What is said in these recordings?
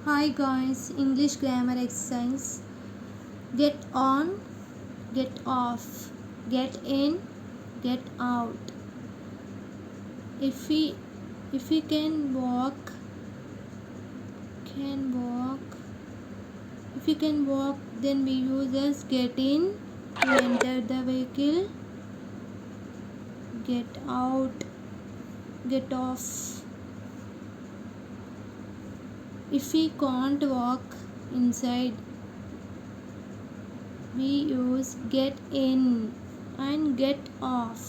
Hi guys, English grammar exercise. Get on, get off, get in, get out. If we can walk, If we can walk, then we use as get in to enter the vehicle, get out, get off. If we can't walk inside, we use get in and get off.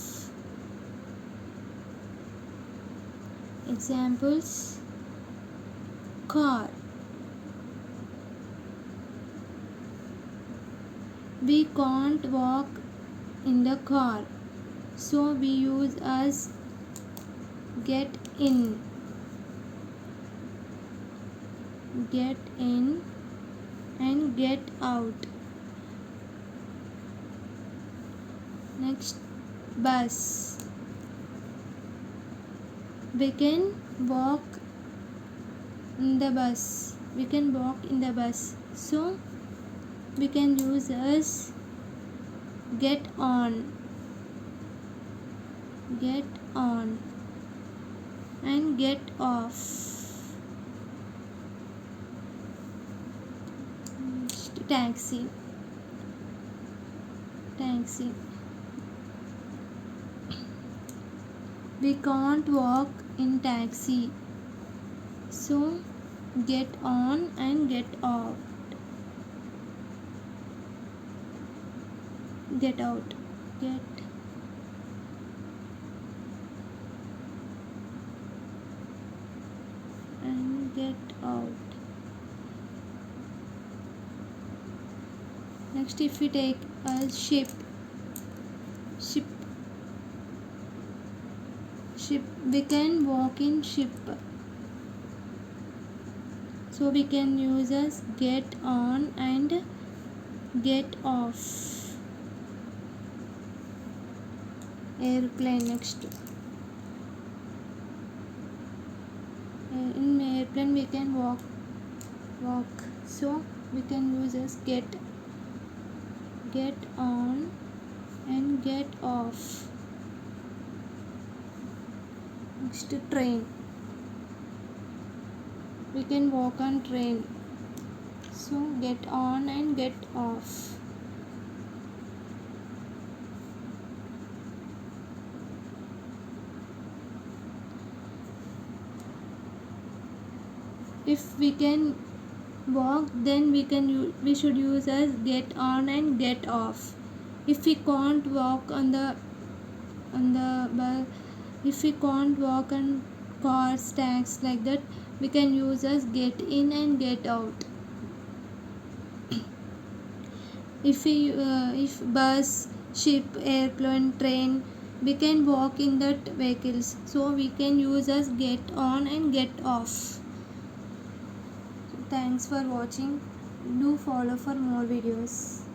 Examples: car. We can't walk in the car, so we use as get in and get out. Next, bus. We can walk in the bus. So we can use as get on and get off. Taxi. We can't walk in taxi, so get on and get out. Get out. Get and get out. Next, if we take a ship, we can walk in ship, so we can use as get on and get off. Airplane. Next, in airplane we can walk, so we can use as get on and get off. Next, train. We can walk on train, so get on and get off. If we can walk, then we should use as get on and get off. If we can't walk if we can't walk on cars, taxis, like that, we can use as get in and get out. If bus, ship, airplane, train, we can walk in that vehicles, so we can use as get on and get off. Thanks for watching. Do follow for more videos.